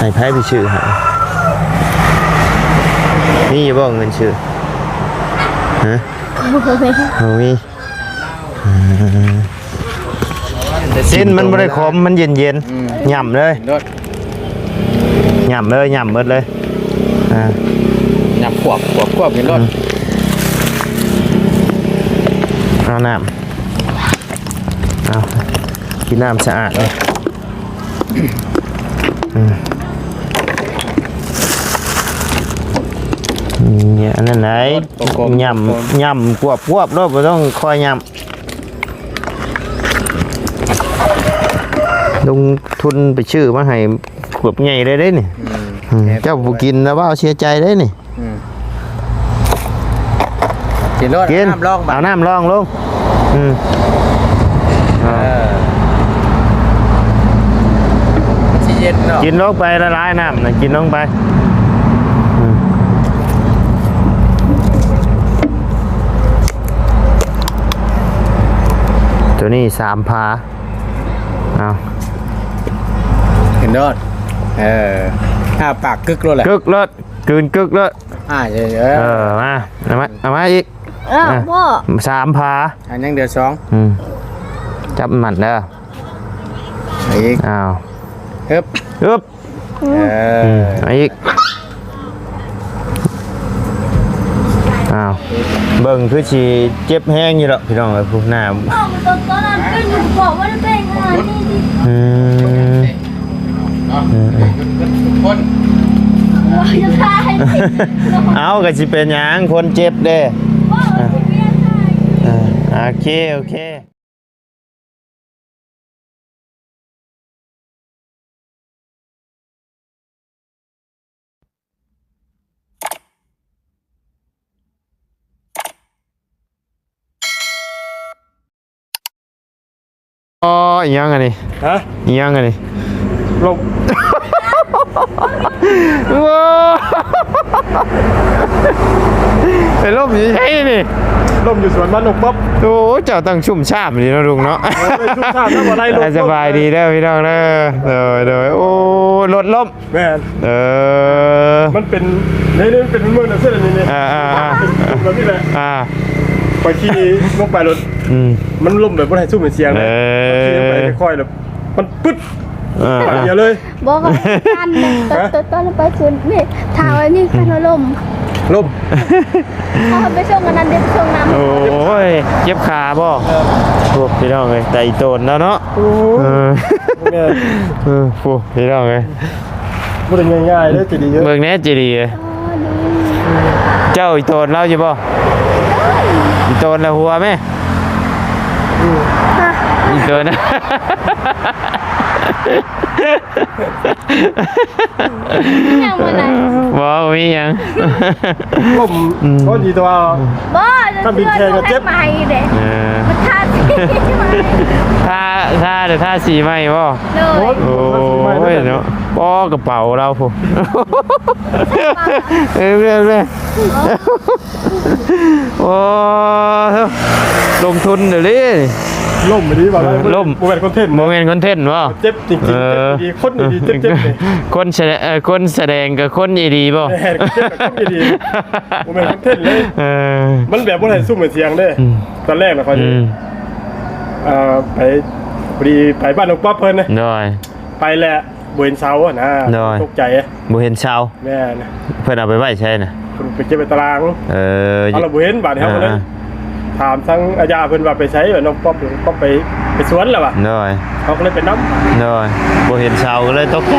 ให้ไพ่ไปชื่อหานี่อย่าบอกเงินชื่อฮะโอ้ยเส้นมันไม่ได้ขมมันเย็นเย็นหย่ำเลยหย่ำเลยหย่ำหมดเลยหย่ำขวบเห็นรถเอาน้ำเอากินน้ำสะอาดเลยเนี่ยนั่นไหนยำกวบรอบเราต้องคอยยำลงทุนไปชื่อมาให้ขวบใหญ่ได้ได้นี่เจ้าผู้กินแล้วว่าเสียใจได้นี่กินรถน้ำร่องเอาน้ำร่องลงเย็นเนาะกินลงไปละลายน้ำนะกินลงไปตัวนี้3 พาเอาเห็นรถปากกึกรถแหละกึกรถกืนกึกรถมาเอามาอีกพ่อ3 พาอันยังเดือดจับมันเด้ออีกอ้าวฮึบอีกอ้าวเบิ่งคือสิเจ็บแห้งอยู่หรอกพี่น้องเอ้ยผู้หน้าตอนนั้นเป็นบอกว่าเป็นอะไรคนเอาก็สิเป็นหยังคนเจ็บเด้โอเคอ๋อยังไงนี่ฮะยังไงนี่ลมว้าวไอ้ลมอยู่ใช่นี่ลมอยู่สวนบ้านนกป๊อบโอ้เจ้าตั้งชุ่มชาบดีนะลุงเนาะชุ่มชาบทั้งหมดไรลมสบายดีแล้วพี่น้องเด้อโดยโอ้รถล้มแม่มันเป็นนี่เป็นเมืองนะเส้นนี้นี่เป็นแบบนี้แหละไปขี่ลงไปรถมันล่มแบบว่าให้สู้เหมือนเสียงเลยขี่ไปค่อยๆแบบมันปึ๊ดอย่าเลยบอกว่าการตอนไปชวนนี่ทางอะไรนี่คันล่มเขาไปส่งกันนั้นเด็กส่งน้ำโอ้ยเจ็บขาบ่พวกพี่น้องเลยใจโตนแล้วเนาะพวกพี่น้องเลยมันเป็นง่ายๆเลยจีดีเยอะเมืองนี้จีดีเจ้าอีโตนเล่าอยู่บ่อีโตนละหัวไหมอีโตนนะยังมาไหนบ่มียังล่มก็ดีตัวบ่ถ้าบินแข่งก็เจ็บไหมเด็กมันท่าสีเดี๋ยวท่าสีไหมบ่โอ้ยเนาะป้อกระเป๋าเราผู้เรื่อยโอ้ลงทุนเดี๋ยวนี้ล่มไม่ดีป่ะล่มโมเมนต์คอนเทนต์วะเจ็บจริงๆดีคนดีเจ็บเลยคนแสดงกับคนดีป่ะเจ็บกับคนดีโมเมนต์คอนเทนต์เลยมันแบบว่าอะไรสู้เหมือนเสียงได้ตอนแรกนะเขาไปพอดีไปบ้านนกป๊อปเพิ่นนะไปแหละบุเห็นเช้านะตกใจบุเห็นเช้าแม่เพิ่นเอาไปไหว้ใช่น่ะไปเก็บไปตารางเอาละบุเห็นบาดเฮาเลยถามทั้งอาญาเพิ่นว่าไปใช้น้องป๊อปก็ไปสวนแล้วว่ะเขาก็เลยไปน้ำบ่เห็นเช้าก็เลยตกใจ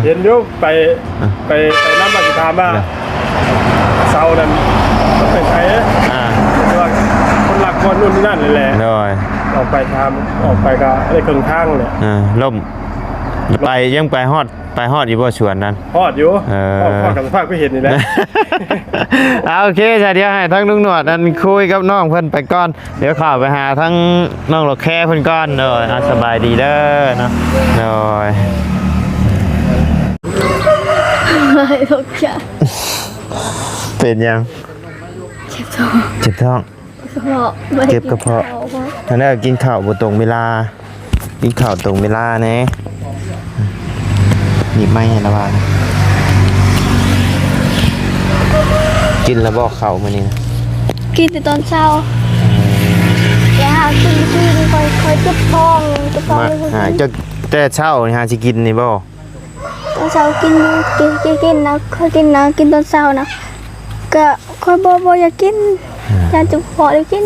เห็นอยู่ไปน้ำมาสิถามว่าเช้านั้นต้องไปใช้ว่าคนหลักคนนู่นนี่นั่นเลยแหละออกไปทำออกไปก็ได้ครึ่งทางเลยล่มไปยังไปฮอดอยู่บ่ชวนนั้นฮอดอยู่ฮอดกับภาคไปเห็นนี่แหละโอเคจ้ะเดี๋ยวให้ทั้งลุงหนวดนั่นคุยกับน้องเพิ่นไปก่อนเดี๋ยวเข้าไปหาทั้งน้องหลอกแค่เพิ่นก่อนสบายดีเด้อเนาะไม่ตกใจเป็นยังเจ็บท้องเจ็บกระเพาะนั่นแหละกินข้าวบ่ตรงเวลากินข้าวตรงเวลาเนี่ย หยิบไม้ให้ละว่ากินแล้วบอกเขามานี่นะ กินแต่ตอนเช้าอย่าหากินที่นี่คอยจุดท้องมาเลย หาจะแต่เช้าหาสิกินนี่บ่ ตอนเช้ากินนะเคยกินนะกินตอนเช้านะก็คอยบ่อยากกินอยากจุกพอเลยกิน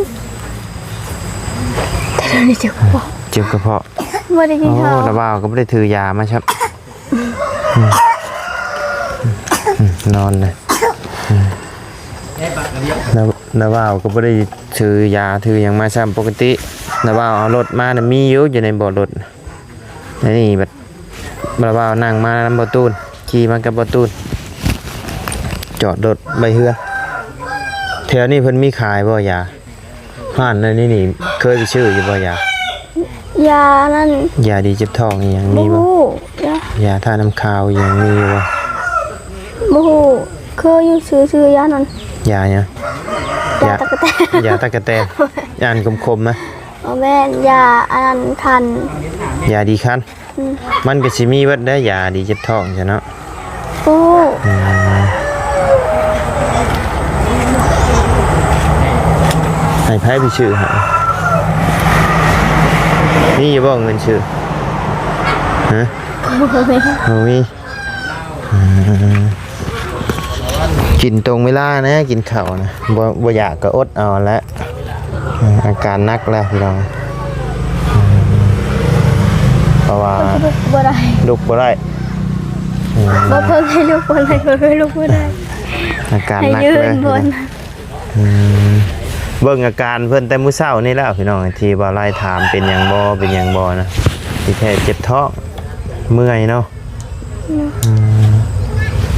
แต่ตอนนี้จุกพอ เจ็บกระเพาะ ไม่ได้กิน โอ้ ข้าว ระบ่าวก็ไม่ได้ถือยามาครับนอนเลยระบ่าวก็ไม่ได้ถือยาถืออย่างมาซ้ำปกติระบ่าวเอารถมาเนี่ยมีอยู่ในบ่อรถนี่แบบระบ่าวนั่งมาน้ำบ่อตูนขี่มากับบ่อตูนจอดรถใบเฮือแถวนี้เพิ่นมีขายบ่ยาห้านนั่นนี่เคยไปชื่ออยู่บ่ยยานั่น ยาดีเจ็บท้องอีหยัง บู มีบ่ ฮูยาทาน้ำขาวอีหยังมีบ่ บูฮูเคยอยู่ซื้อยานั่น ยาเนี่ย ยาตะกะแตน ยาตะกะแตนยาคมๆนะ แม่นยาอันนั้นคัน ยาดีคันมันก็สิมีเบิดได้อยาดีเจ็บท้องใช่เนาะ โอ้ ให้ไผไปชื่อหานี่อย่าบอกเงินชื่อฮะโอ้ยกินตรงเวลานะกินข้าวนะบ่อยากก็อดเอาแล้วอาการหนักแล้วพี่น้องเพราะว่า บ่ได้ ลุกบ่ได้ บ่เพิ่งให้ลูกบ่ได้เพิ่งให้ลูกบ่ได้ อาการ ให้ หนัก ยื เล น ย บน เบิ่งอาการเพิ่นแต่มื้อเช้านี่แล้วพี่น้องที่บ่ไล่ถามเป็นหยังบ่นะที่แท้เจ็บท้องเมื่อยเนาะ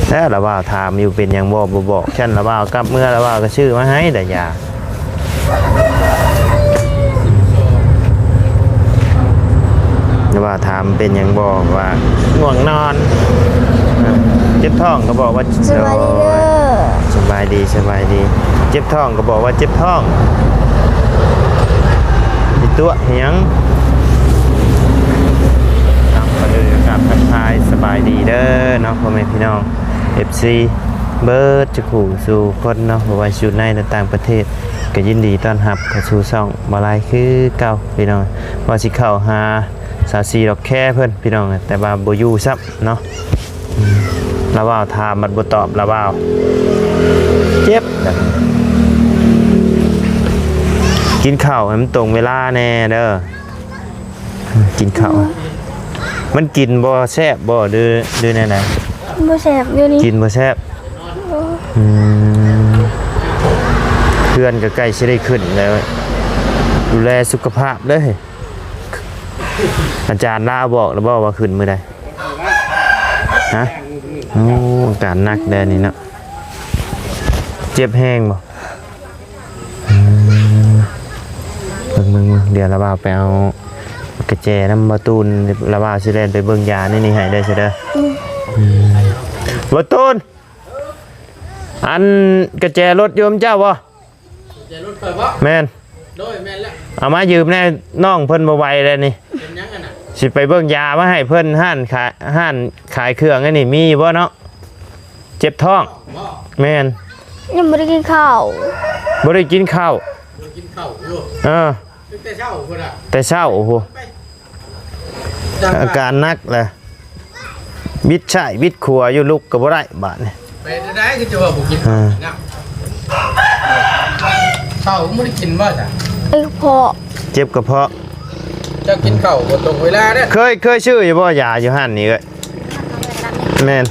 แล้วละว่าถามอยู่เป็นหยังบ่บอกฉันละว่ากลับเมื่อละว่าก็ชื่อมาให้แต่ยาละว่าถามเป็นหยังบ่ว่าง่วงนอนเจ็บท้องก็บอกว่า สวัสดีเด้อ สบายดีเจ็บท้องก็บอกว่าเจ็บท้องมีตัวเหียงต้องมาดูกับทักทายสบายดีเด้อเนาะพ่อแม่พี่น้อง FC เบิร์ดจะขู่สู่คนเนาะบ่ว่าอยู่ในและต่างประเทศก็ยินดีต้อนรับเข้าสู่ช่องบ่ลายคือเก่าพี่น้องว่าสิเข้าหาสาสีดอกแค่เพิ่นพี่น้องแต่ว่าบ่อยู่ซับเนาะละว่าวถามมันบ่ตอบละว่าวเจ็บกินข้าวให้มันตรงเวลาแน่เด้อกินข้าวมันกินบ่แซ่บบ่ดื้อแน่ไหน บ่แซ่บอยู่นี่ กินบ่แซ่บเพื่อนก็ใกล้สิได้ขึ้นแล้วดูแลสุขภาพเด้ออาจารย์ลาบอกแล้วบอกว่าขึ้นมื้อใดฮะโอ้อาการหนักแดนนี่เนาะเจ็บแห้งบ่มึงเดี๋ยวระบาไปเอากระแจน้ำบะตูนระบาสิแลนไปเบิ่งยานี่ให้ได้ใช่เด้อบะตูนอันกระแจรถโยมเจ้าบ่กระแจรถเปิดบ่แม่นโดยแม่นแล้วเอามายืมแน่น้องเพิ่นบ่ไหวแล้วนี่เป็นยังไงน่ะสิไปเบิ่งยามาให้เพิ่นห้านขายเครื่องอันนี้มีบ่เนาะเจ็บท้องแม่น ยังบ่ได้กินข้าว บ่ได้กินข้าว กินข้าวอยู่ แต่เช้าพุ่นน่ะแต่เช้าโอ้โหอาการหนักเลยบิดช่ายบิดขัวอยู่ลุกก็บ่ได้บาดนี่ ไปได้คือจะว่าบ่กินนะข้าวบ่ได้กินบ่จ้ะ พอ เจ็บกระเพาะ เจ้ากินข้าวบ่ตรงเวลาเด้อ เคยชื่ออยู่บ่ยาอยู่หั่นนี่เอ้ยแม่น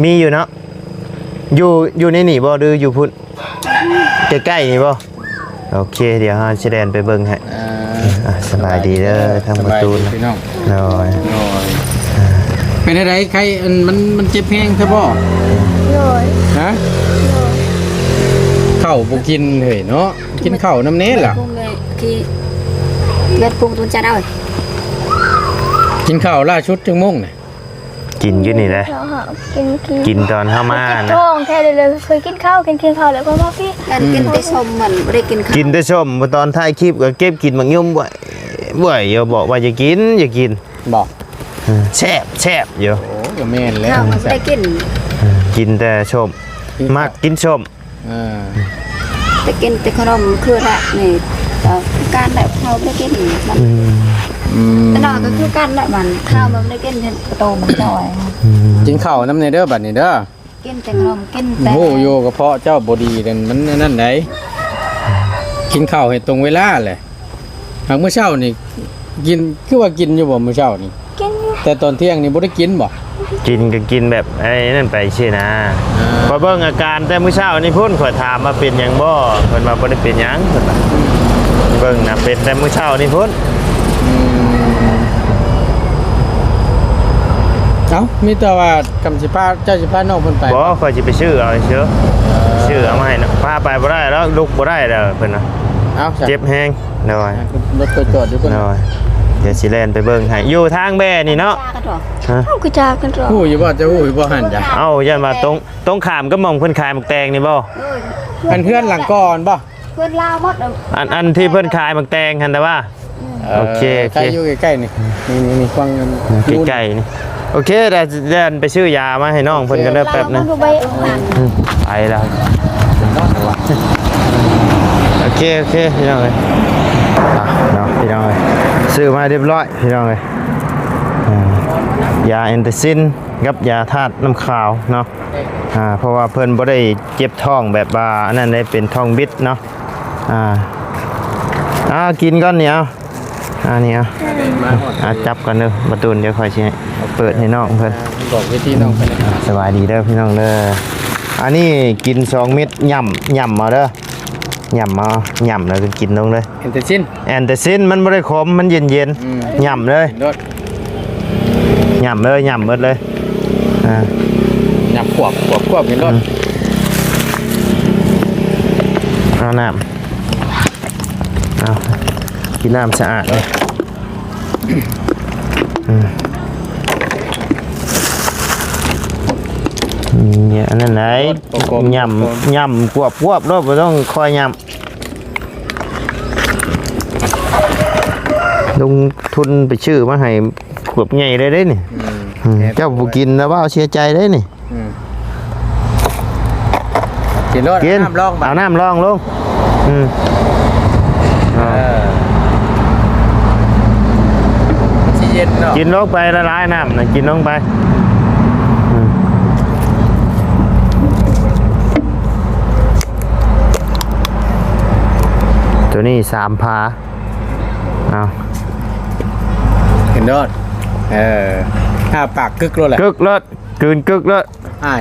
มีอยู่เนาะอยู่ในนี่บ่หรืออยู่พุ่นใกล้ๆนี่บ่โอเคเดี๋ยวเฮาสิแล่นไปเบิ่งให้สบายดีเด้อทางประตูนะน้อย เป็นอะไรใครมันเจ็บแห้งซะบ่ เลย ฮะข้าวบ่กินเฮ้ยเนาะกินข้าวน้ำเน้ล่ะ khi ghét phụ tôi cha đâu กินข้าวล่าชุดจังม่งน่ะ กินอยู่นี่แหละกินตอนเฮามานะ ท้องแท้เลยเคยกินข้าวแล้วก็มาพี่ lần kinh tế sông mình đây kinh กินแต่ส้มตอนท้ายคลิปก็เก็บกินบางยุ่มบ่อยอย่าบอกว่าอย่ากิน บอก แซ่บอยู่ โอ้ก็แม่นแล้ว ข้าวมันบ่ได้กิน กินแต่ชมมักกินชม ได้กินแต่ขนมคือละนี่การแบบข้าวบ่ได้กินมันแต่นอกก็คือการละมันข้าวมันบ่ได้กินเห็นกระโตมันจ่อย กินข้าวน้ำในเด้อบัดนี้เด้อ กินแต่ขนมกินแต่ โอ้โยกระเพาะเจ้าบ่ดีนั่นมันนั่นไหนกินข้าวให้ตรงเวลาแหละหากมื้อเช้านี่กินคือว่ากินอยู่บ่มื้อเช้านี่ กินอยู่ แต่ตอนเที่ยงนี่บ่ได้กินบ่ กินก็กินแบบไอ้นั่นไปใช่นะพอเบิ่งอาการแต่มื้อเช้านี่พุ่นข่อยถามมาเป็นหยังบ่เพิ่นว่าบ่ได้เป็นหยังเพิ่นว่าเบิ่งน่ะเป็นแต่มื้อเช้านี่พุ่น เอ้ามีแต่ว่ากำสิพาเจ้าสิพาน้องเพิ่นไป บ่ข่อยสิไปชื่อเอาเชื่อชื่อเอามาให้นะพาไปบ่ได้แล้วลุกบ่ได้แล้วเพิ่นน่ะ เอ้า เจ็บแฮงหน่อย รถไปจอดอยู่เพิ่น หน่อยเดี๋ยวสิแล่นไปเบิ่งให้อยู่ทางแบ่นี่เนาะ จ้ากันหรอ ฮะ เอากระจากันหรอ ฮู้อยู่บ่เจ้าฮู้อยู่บ่หั่นจ้ะ เอ้ายันมาตรงขามก็มองเพิ่นขายหมกแตงนี่บ่ อันเพื่อนหลังก่อนบ่ เพื่อนลาวหมด อันที่เพิ่นขายหมกแตงหั่นแต่ว่า โอเค ใกล้อยู่ใกล้ๆนี่นี่ฟังกัน ใกล้ๆนี่โอเคเดี๋ยวไปซื้อยามาให้น้องเพิ่นกันเด้อแป๊บนึง ดูใบ ไปแล้วโอเคพี่น้องเอ้ยเนาะพี่น้องเอ้ยซื้อมาเรียบร้อยพี่น้องเอ้ยยาแอนตาซินกับยาธาตุน้ำขาวเนาะเพราะว่าเพิ่นบ่ได้เจ็บท้องแบบว่าอันนั้นได้เป็นท้องบิดเนาะกินก่อนเนี่ยนี่จับกันเด้อประตูเดี๋ยวค่อยสิเปิดให้น้องเพิ่น บอกวิธีน้องเพิ่นเลย สบายดีเด้อพี่น้องเด้ออันนี้กิน2เม็ดย่ำมาเด้อย่ำมาย่ำแล้วก็กินลงเลย เห็นแต่ชิ้น แอนแต่ซินมันบ่ได้ขมมันเย็นๆย่ำเลย รถ ย่ำเลยย่ำหมดเลยหยับขวบเห็นรถ เอาน้ำเอากินน้ำสะอาดเลยเนี่ยอันนั้นไหนย่ำกวบรอบไม่ต้องคอยย่ำลงทุนไปชื่อมาให้ขวบใหญ่ได้นี่เจ้าผู้กินนะว่าเสียใจได้นี่ กินรถ กิน น้ำร่อง เอาน้ำร่องลงสิเย็นเนาะ กินลงไปละลายน้ำนะกินลงไปตัวนี้3 พาเอา เห็นรถปากกึกรถแหละ กึกรถกลืนกึกรถ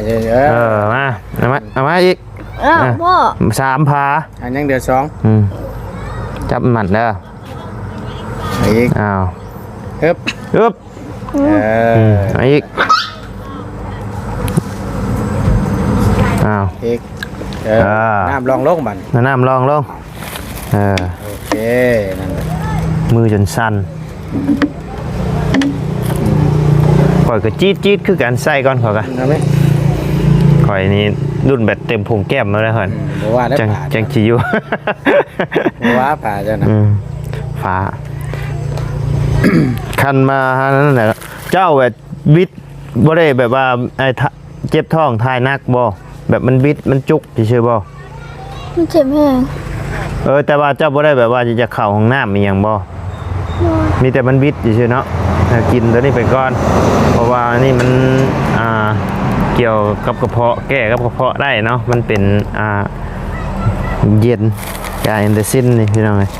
เยอะ มาเอามาอีก พ่อ 3 พา อันยังเดือดจับมันเด้อ อีก อ้าว ฮึบ อึ๊บเอาอีกอ้าว อีกน้ำรองลงบัน น้ำลองลงโอเคนั่น มือจนสั่นข่อยก็จี๊ดคือการใส่ก่อนข่อยก็ นะไหม ข่อยนี่รุ่นแบบเต็มพุงแก้มมาแล้วข่อย บอกว่าได้ผ่า จังจิอยู่ บอกว่าผ่าเจ้านะ ฟ้า คันมานั่นแหละเจ้าแบบบิดบ่ได้แบบว่าไอ้เจ็บท้องทายนักบ่แบบมันบิดมันจุกซื่อๆบ่ มันเจ็บแห้ง แต่ว่าเจ้าบ่ได้แบบว่าจะเข้าห้องน้ำอีหยังบ่มีแต่มันบิดซื่อๆเนาะกินตัวนี้ไปก่อนเพราะว่านี่มันเกี่ยวกับกระเพาะแก้กับกระเพาะได้เนาะมันเป็นเย็นยาแอนเดอร์ซินนี่พี่น้องเอ้ย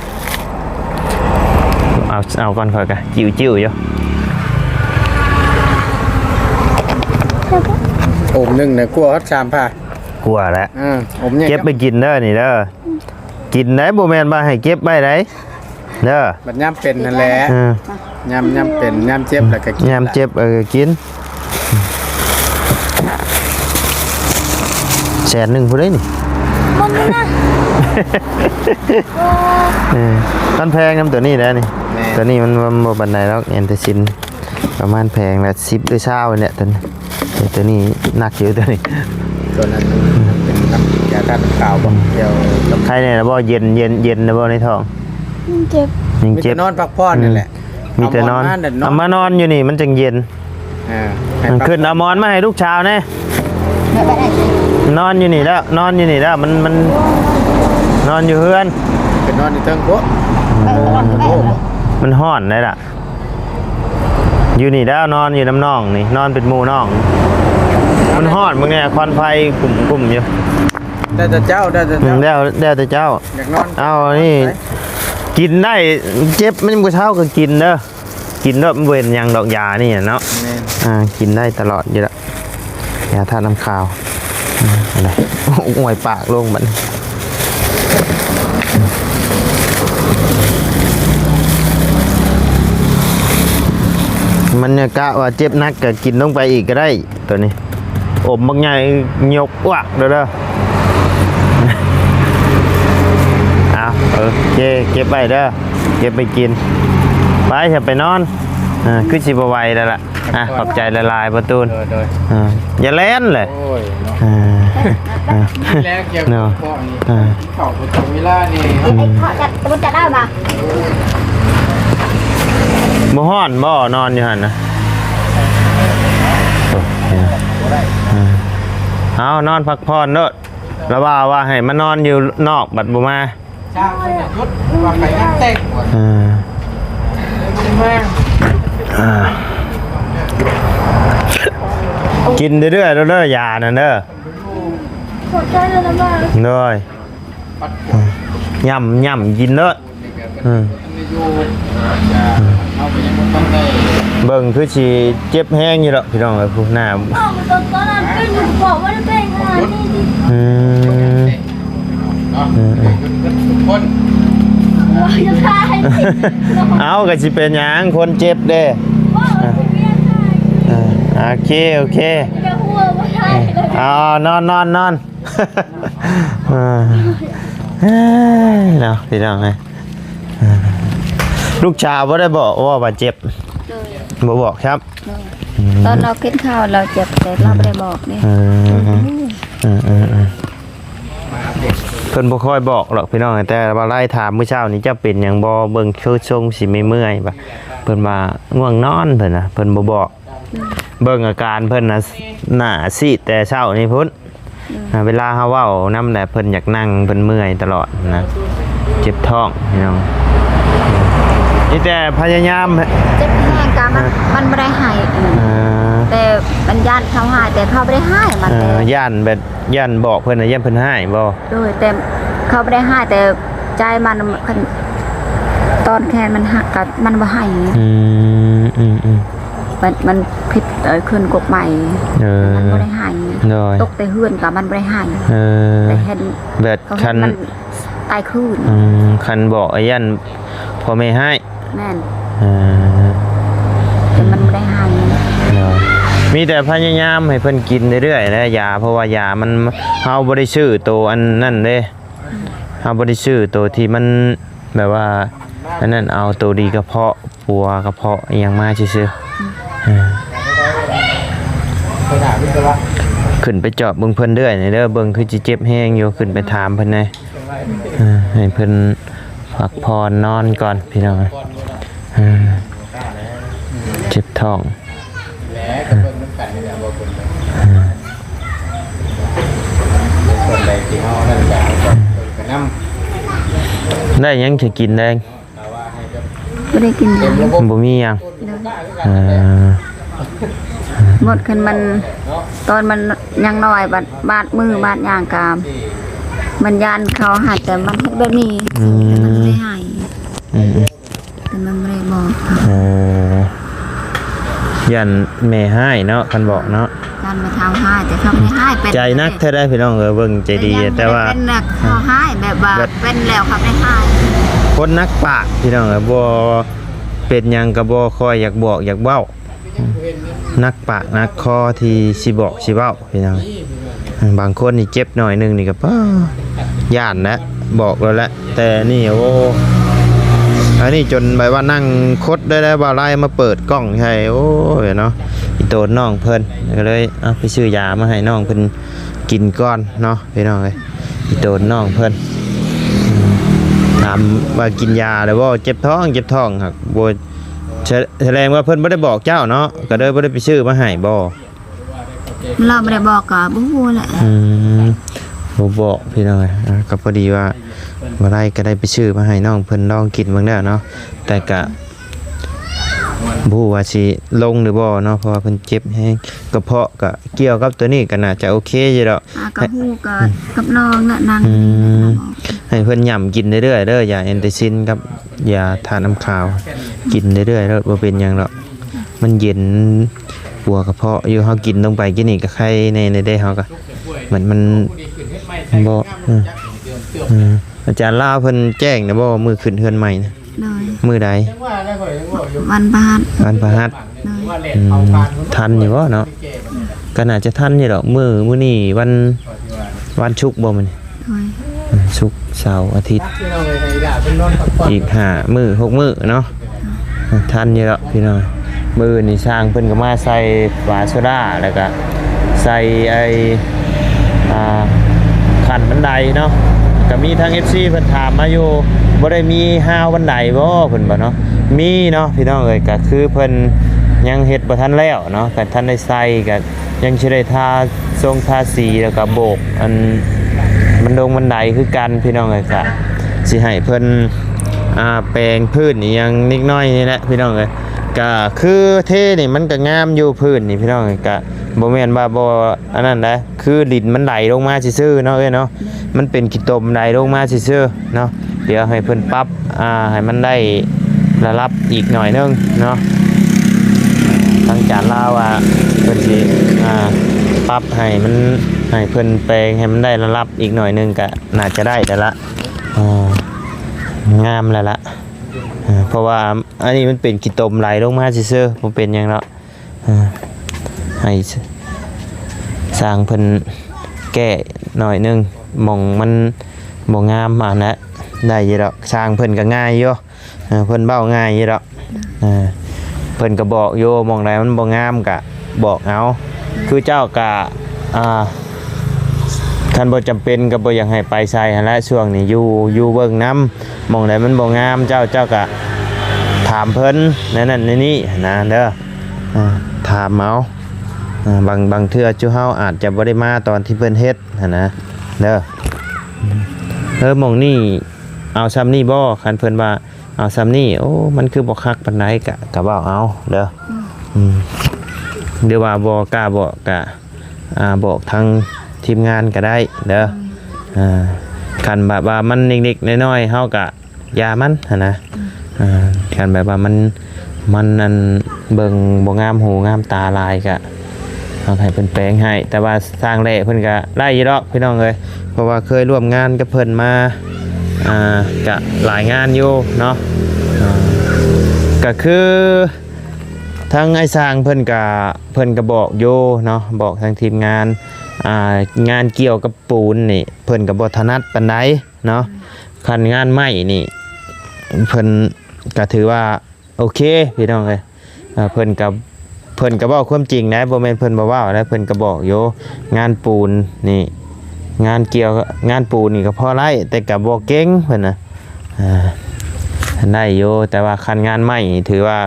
เอาก่อนค่อยกะจิ้วๆอยู่ อมหนึ่งเนี่ยกลัวฮัดชามผ่าก ลัวแล้ว อมเนี่ย เก็บไปกินเด้อนี่เด้อกินได้บ่แม่นว่าให้เก็บไว้ได้เด้อ บัดย่ำเป็นนั่นแหละย่ำเป็นย่ำเจ็บแล้วก็กิน ยามเจ็บกิน100,000ผู้ใดนี่ มันนี่นะ มันแพงนำตัวนี้แหละนี่ตัวนี้มันบ่ปานใดหรอกแอนเทซินประมาณแพงละ10หรือ20เนี่ยตัวนี้หนักอยู่ตัวนี้ ตัวนั้นเป็นน้ำยาต้านข่าวบ่เกี่ยวกับ ใครเนี่ยนะบ่เย็นนะบ่ในท้อง มันเจ็บ ยัง มี เจ็ แต่ บ นอนพักผ่อนนั่นแหละ มีแต่นอนเอามานอนอยู่นี่มันจังเย็นขึ้นเอาหมอนมาให้ลูกชาวแน่นอนอยู่นี่แล้วนอนอยู่นี่แล้วมันนอนอยู่เฮือน เป็นนอนในเทิงโบ มันฮ้อนเลยล่ะอยู่นี่แล้วนอนอยู่น้ำน่องนี่นอนเป็นหมู่น้องมันฮ้อนมึงเนี่ยควันไฟกลุ่มอยู่ ได้แต่เจ้าได้แต่เจ้า แล้วแต่เจ้า อยากนอน เอานี่กินได้เจ็บมันบ่เท่าก็กินเด้อกินแล้วมันเว้นยังดอกยานี่เนาะกินได้ตลอดอยู่แล้วยาทาน้ำขาวอะไรอวยปากลงมันมันเนี่ยกะว่าเจ็บนักก็กินลงไปอีกก็ได้ตัวนี้อมบางอย่างยกวะเด้อเอาเก็บไปเด้อเก็บไปกินไปจะไปนอนขึ้นสิบไหวแล้วล่ะขอบใจละลายประตูนอย่าเล่นเลย โอ้ยแล้วเกี่ยว เนาะ กับพ่อนี่เข้าประตูเวลานี่ เขาจะได้มา บ่ฮ้อนบ่นอนอยู่หั่นนะเอานอนพักผ่อนเด้อแล้วว่าให้มานอนอยู่นอกบัดบ่มา ช่างเป็นยุดว่าไปงานแต่งหมดมา กินเรื่อยๆเด้อยานั่นเด้อ ขอใจเลยนะบ้า เด้อยย่ำกินเด้อ เอาไปยังต้องได้ เบิ่งคือสิเจ็บแห้งอยู่ดอกพี่น้องเอ้ยผู้หน้า พ่อมาตอนนั้นเป็นหนูบอกว่าจะเป็นขนาดนี้ดิ อืม เนาะทุกคน ว่าจะตาย เอาก็สิเป็นหยังคนเจ็บเด้ พ่อจะเบี้ยตาย โอเค จะหัวว่าตายเลย นอนเนาะพี่น้องไงลูกชาวบ่ได้บอกว่าบาดเจ็บบ่บอกครับ ตอนเรากินข้าวเราเจ็บแต่เราไม่ได้บอกนี่ เพิ่นบ่ค่อยบอกหรอกพี่น้องแต่ว่าไล่ถามมื้อเช้านี้จะเป็นหยังบ่เบิ่งคือทรงสิไม่เมื่อยบ่เพิ่นว่าง่วงนอนเพิ่นน่ะเพิ่นบ่บอกเบิ่งอาการเพิ่นน่ะหน้าซีดแต่เช้านี่พุ่นเวลาเฮาเว้านำแหละเพิ่นอยากนั่งเพิ่นเมื่อยตลอดนะเจ็บท้องพี่น้องนี่แต่พยายาม เจ็บแห้งกามันไม่ได้หายแต่มันย่านเขาหายแต่เขาไม่ได้หายมันแต่ ย่านแบบย่านบอกเพิ่นน่ะย่านเพิ่นให้บ่ ด้วยแต่เขาไม่ได้หายแต่ใจมันตอนแขนมันหักกับมันบ่หายมันผิดคืนกกใหม่มันบ่ได้หายตกแต่เฮือนกับมันบ่ได้หายแต่เห็น แบบ เขา คัน มันตายคืน คันบอกไอ้ย่านพ่อแม่ให้ แม่นแต่มันบ่ได้หาย มีแต่พยายามให้เพิ่นกินเรื่อยๆนะยาเพราะว่ายามันเฮาบ่ได้ซื้อตัวอันนั่นเด้เฮาบ่ได้ซื้อตัวที่มันแบบว่าอันนั้นเอาตัวดีกระเพาะปัวกระเพาะอหยังมาซื่อขึ้นไปเจาะเบิ่งเพิ่นเรื่อยนี่เด้อเบิ่งคือสิเจ็บแฮงอยู่ขึ้นไปถามเพิ่นแหน่ให้เพิ่นพักผ่อนนอนก่อนพี่น้องเจ็บท้องได้ยังจะกินได้ ไม่ได้กินยา บ่มียัง หมดขึ้นมันตอนมันยังน้อยบาดมือบาดย่างกาม มันยานเขาหายแต่มันเฮ็ดแบบนี้แต่มันไม่หายแต่มันไม่ได้บอก ยันแม่ให้เนาะคันบอกเนาะ การมาเท้าหายแต่เขาไม่หายเป็น ใจนักแท้ได้พี่น้องเบิ่งใจดีแต่ว่า เป็นนักเขาหายแบบว่าเป็นแล้วเขาไม่หาย คนนักปากพี่น้องบ่เป็นหยังก็บ่ค่อยอยากบอกอยากเว้านักปากนักคอที่สิบอกสิเว้าพี่น้องบางคนนี่เจ็บหน่อยนึงนี่ก็ป้าย่านนะบอกแล้วแหละแต่นี่โอ้อันนี้จนแบบว่านั่งคดได้แล้วบ่าไล่มาเปิดกล้องใช่โอ้ยเนาะอีโตนน้องเพิ่นก็เลยเอาไปซื้อยามาให้น้องเพิ่นกินก่อนเนาะพี่น้องเอ้ยอีโตนน้องเพิ่นถามว่ากินยาแล้วบ่เจ็บท้องครับบ่ แสดงว่าเพิ่นบ่ได้บอกเจ้าเนาะก็เลยบ่ได้ไปซื้อมาให้บ่ เราไม่ได้บอกก็บ่ฮู้แหละ บ่บอกพี่น้อยก็พอดีว่าบ่ได้ก็ได้ไปซื้อมาให้น้องเพิ่นลองกินเบิ่งแล้วเนาะแต่ก็บ่รู้ว่าสิลงหรือบ่เนาะเพราะว่าเพิ่นเจ็บแฮงกระเพาะก็เกี่ยวกับตัวนี้ก็น่าจะโอเคอยู่ดอก ก็ฮู้ก็กับน้องน่ะนาง ให้เพิ่นย่ำกินเรื่อยๆเด้อยาแอนติซินกับยาทาน้ำขาวกินเรื่อยๆแล้วบ่เป็นหยังหรอกมันเย็นปัวกระเพาะอยู่เฮากินลงไปกินนี่ก็ไข้ในได้เฮาก็เหมือนมันบ่อาจารย์ลาวเพิ่นแจ้งนะบ่มื้อขึ้นเฮือนใหม่นะ เลย มื้อใด วันพฤหัส วันพฤหัสทันอยู่บ่เนาะก็น่าจะทันอยู่ดอกมื้อนี้วันศุกร์บ่มื้อนี้ เลย ศุกร์เสาร์อาทิตย์อีก5มื้อ6มื้อเนาะทันอยู่ดอกพี่น้องมื้อนี่สร้างเพิ่นก็มาใส่ฝาโซดาแล้วก็ใส่ไอ้ขันบันไดเนาะก็มีทาง FC เพิ่นถามมาอยู่บ่ได้มีฮาวบันไดบ่เพิ่นบ่เนาะมีเนาะพี่น้องเอ้ยก็คือเพิ่นยังเฮ็ดบ่ทันแล้วเนาะก็ทันได้ใส่ก็ยังสิได้ทาทรงทาสีแล้วก็โบกอันบันไดคือกันพี่น้องเอ้ยก็สิให้เพิ่นแปลงพื้นนี่ยังนิดหน่อยนี่แหละพี่น้องเอ้ยก็คือเท่นี่มันก็งามอยู่พื้นนี่พี่น้องเอ้ยก็บ่แม่นว่าบ่อันนั้นนะคือดินมันไหลลงมาซื่อๆเนาะเอ้ยเนาะมันเป็นขี้ตมไหลลงมาซื่อๆเนาะเดี๋ยวให้เพิ่นปรับให้มันได้ระดับอีกหน่อยนึงเนาะทางจานลาวว่าเพิ่นสิปรับให้มันให้เพิ่นแปลงให้มันได้ระดับอีกหน่อยนึงก็น่าจะได้แต่ละงามแล้วล่ะเพราะว่าอันนี้มันเป็นขี้ตมไหลลงมาซื่อๆบ่เป็นหยังเนาะให้สร้างเพิ่นแก้หน่อยนึงมองมันบ่งามนะได้อยู่ดอกสร้างเพิ่นก็ง่ายอยู่เพิ่นเบ้าง่ายอยู่ดอกเพิ่นก็บอกอยู่มองใดมันบ่งามก็บอกเอาคือเจ้าก็คันบ่จำเป็นก็บ่อยากให้ไปใส่หั่นแหละช่วงนี้อยู่เบิ่งนำมองใดมันบ่งามเจ้าก็ถามเพิ่นนั่นนี่นะเด้อถามเอาบางเทื่อจุเฮาอาจจะบ่ได้มาตอนที่เพิ่นเฮ็ดหั่นนะเด้อหม่องนี่เอาซ้ำนี่บ่คันเพิ่นว่าเอาซ้ำนี่โอ้มันคือบ่คักปานใดก็เว้าเอาเด้อเดี๋ยวว่าบ่กล้าบอกก็บอกทางทีมงานก็ได้เด้อคันแบบว่ามันเด็กๆน้อยๆเฮาก็อย่ามันหั่นนะคันแบบว่ามันนั่นเบิ่งบ่งามหูงามตาลายก็เอาให้เพิ่นแปลงให้แต่ว่าสร้างแหล่เพิ่นก็ได้อยู่ดอกพี่น้องเอ้ยเพราะว่าเคยร่วมงานกับเพิ่นมาก็หลายงานอยู่เนาะก็คือทั้งไอ้สร้างเพิ่นก็บอกอยู่เนาะบอกทางทีมงานงานเกี่ยวกับปูนนี่เพิ่นก็บ่ถนัดปานใดเนาะคันงานไม้นี่เพิ่นก็ถือว่าโอเคพี่น้องเอ้ยเพิ่นก็บอกความจริงนะบ่แม่นเพิ่นบ่เว้านะเพิ่นก็บอกอยู่งานปูนนี่งานเกี่ยวงานปูนนี่ก็พอได้แต่ก็บ่เก่งเพิ่นน่ะได้อยู่แต่ว่าคันงานไม้นี่ถือว่า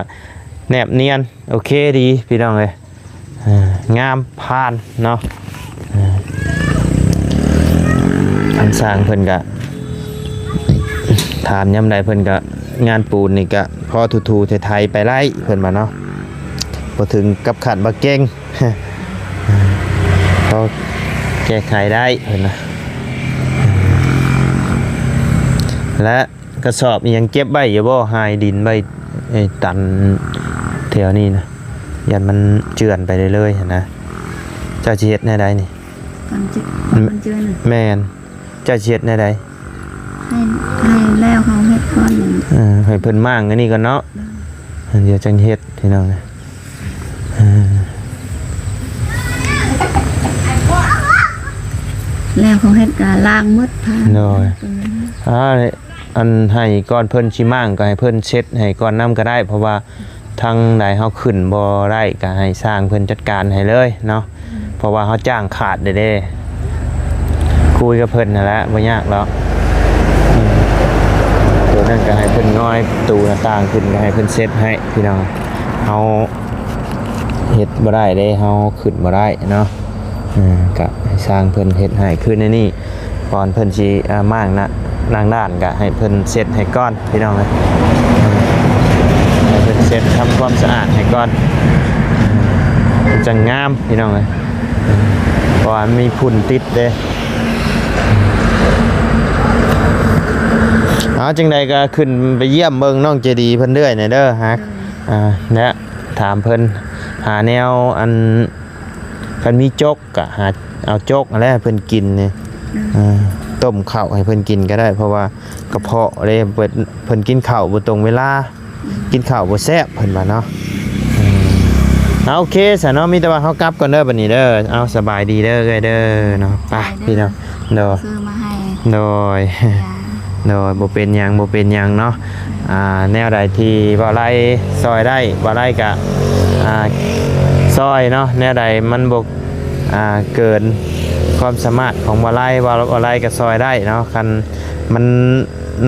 แนบเนียนโอเคดีพี่น้องเอ้ยงามผ่านเนาะอันสร้างเพิ่นก็ถามยามใดเพิ่นก็งานปูนนี่ก็พอทูๆไทยๆไปไล่เพิ่นว่าเนาะบ่ถึงกับขัดบ่เก่งก็แก้ไขได้เพิ่นนะและกระสอบยังเก็บไว้อยู่บ่หายดินไว้ตันแถวนี้นะยันมันเจือนไปเรื่อยๆนะเจ้าสิเฮ็ดแนวใดนี่มันเจือนแม่นเจ้าสิเฮ็ดแนวใดให้แล้วเขาเฮ็ดก่อนให้เพิ่นมั่งอันนี้ก่อนเนาะเดี๋ยวจังเฮ็ดพี่น้องนะแล้วเขาเฮ็ดก็ล้างหมดพาน้อยอันให้ก่อนเพิ่นสิมั่งก็ให้เพิ่นเช็ดให้ก่อนนำก็ได้เพราะว่าทางใดเฮาขึ้นบ่ได้ก็ให้สร้างเพิ่นจัดการให้เลยเนาะเพราะว่าเฮาจ้างขาดเด้คุยกับเพิ่นนั่นแหละบ่ยากหรอกผม นั่นก็ให้เพิ่นง่อยประตูหน้าต่างขึ้นก็ให้เพิ่นเซ็ตให้พี่น้องเฮาเฮ็ดบ่ได้เด้เฮาขึ้นบ่ได้เนาะก็ให้สร้างเพิ่นเฮ็ดให้ขึ้นในนี่ก่อนเพิ่นสิม่างนะนางด้านก็ให้เพิ่นเซ็ตให้ก่อนพี่น้องเลยให้เพิ่นเซ็ตทำความสะอาดให้ก่อนมันจะงามพี่น้องเลยเพราะว่ามีฝุ่นติดเด้จังใดก็ขึ้นไปเยี่ยมเบิ่งน้องเจดีเพิ่นเรื่อยหน่อยเด้อฮักเนี่ยถามเพิ่นหาแนวอันคันมีจกก็หาเอาจกอะไรให้เพิ่นกินนี่ต้มข้าวให้เพิ่นกินก็ได้เพราะว่ากระเพาะเลยเพิ่นกินข้าวบ่ตรงเวลากินข้าวบ่แซ่บเพิ่นว่าเนาะโอเคซะเนาะมีแต่ว่าเฮากลับก่อนเด้อบัดนี้เด้อเอาสบายดีเด้อเอ้ยเด้อเนาะไปพี่น้องเด้อ ซื้อมาให้ โดยโดยบ่เป็นหยังบ่เป็นหยังเนาะแนวใดที่บ่ไล่ซอยได้บ่ไล่ก็ซอยเนาะแนวใดมันบ่เกินความสามารถของบ่ไล่ก็ซอยได้เนาะคันมัน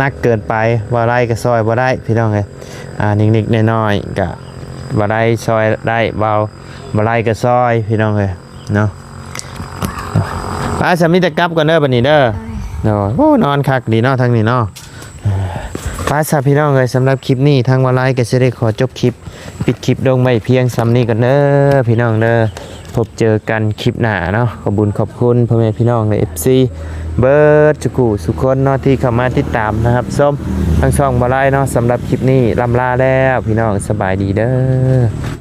นักเกินไปบ่ไล่ก็ซอยบ่ได้พี่น้องเอ้ยนิดๆน้อยๆก็บ่ไล่ซอยได้บ่ไล่ก็ซอยพี่น้องเอ้ยเนาะสามีตะกลับก่อนเด้อบัดนี้เด้อโอ้นอนคักดีเนาะทางนี้เนาะป้าสาพี่น้องเลยสำหรับคลิปนี้ทางวาไลก็จะได้ขอจบคลิปปิดคลิปลงไม่เพียงซ้ำนี้ก่อนเด้อพี่น้องเด้อพบเจอกันคลิปหน้าเนาะขอบคุญขอบคุณพ่อแม่พี่น้องใน FC เบิร์ดจุกูสุคนเนาะที่เข้ามาติดตามนะครับส้มทั้งช่องวาไลเนาะสำหรับคลิปนี้ลำลาแล้วพี่น้องสบายดีเด้อ